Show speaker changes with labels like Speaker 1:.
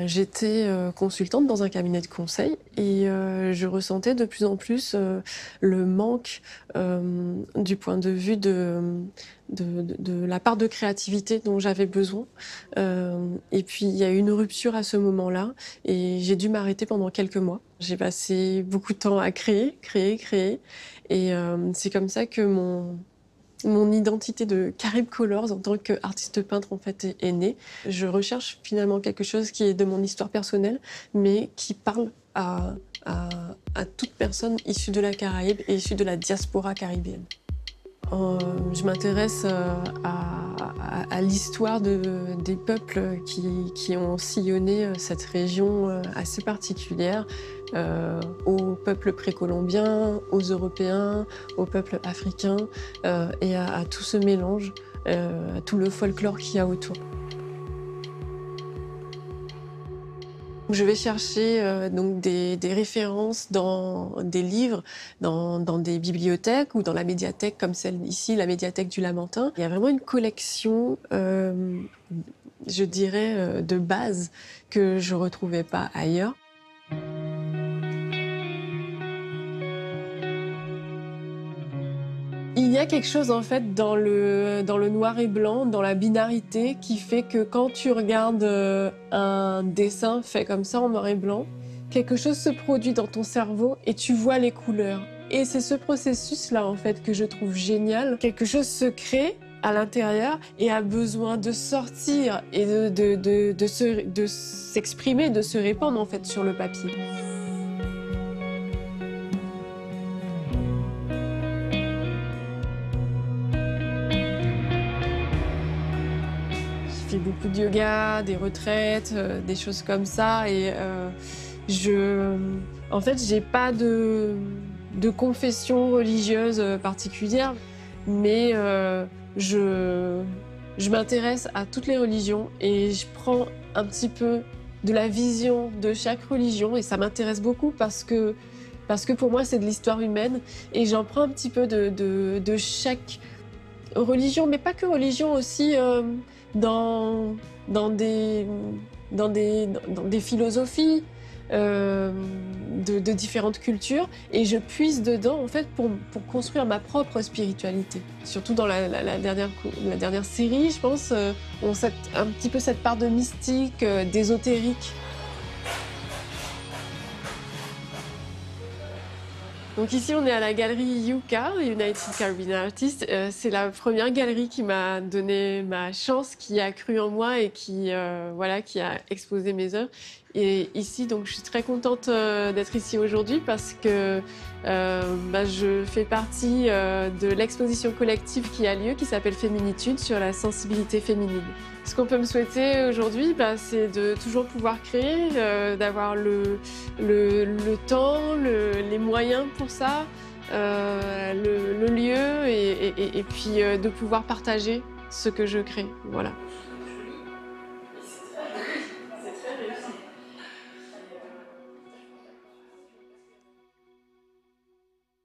Speaker 1: J'étais consultante dans un cabinet de conseil et je ressentais de plus en plus le manque du point de vue de la part de créativité dont j'avais besoin. Et puis il y a eu une rupture à ce moment-là et j'ai dû m'arrêter pendant quelques mois. J'ai passé beaucoup de temps à créer et c'est comme ça que mon identité de Caribe Colors en tant qu'artiste peintre en fait est née. Je recherche finalement quelque chose qui est de mon histoire personnelle, mais qui parle à, à toute personne issue de la Caraïbe et issue de la diaspora caribéenne. Je m'intéresse à l'histoire des peuples qui ont sillonné cette région assez particulière, aux peuples précolombiens, aux Européens, aux peuples africains, et à tout ce mélange, à tout le folklore qu'il y a autour. Je vais chercher donc des références dans des livres, dans des bibliothèques ou dans la médiathèque comme celle ici, la médiathèque du Lamentin. Il y a vraiment une collection, je dirais, de base que je retrouvais pas ailleurs. Il y a quelque chose en fait dans le noir et blanc, dans la binarité, qui fait que quand tu regardes un dessin fait comme ça en noir et blanc, quelque chose se produit dans ton cerveau et tu vois les couleurs. Et c'est ce processus-là en fait que je trouve génial. Quelque chose se crée à l'intérieur et a besoin de sortir et de s'exprimer, de se répandre en fait sur le papier. Je fais beaucoup de yoga, des retraites, des choses comme ça. Et en fait, j'ai pas de confession religieuse particulière, mais je m'intéresse à toutes les religions et je prends un petit peu de la vision de chaque religion et ça m'intéresse beaucoup parce que pour moi, c'est de l'histoire humaine et j'en prends un petit peu de chaque religion, mais pas que religion, aussi dans des philosophies de différentes cultures, et je puise dedans en fait pour construire ma propre spiritualité. Surtout dans la dernière série, je pense, on sait un petit peu cette part de mystique, d'ésotérique. Donc ici, on est à la galerie Yucca, United Caribbean Artists. C'est la première galerie qui m'a donné ma chance, qui a cru en moi et qui a exposé mes œuvres. Et ici, donc, je suis très contente d'être ici aujourd'hui parce que je fais partie de l'exposition collective qui a lieu, qui s'appelle Féminitude, sur la sensibilité féminine. Ce qu'on peut me souhaiter aujourd'hui, c'est de toujours pouvoir créer, d'avoir le temps, les moyens pour ça, le lieu et puis de pouvoir partager ce que je crée. Voilà.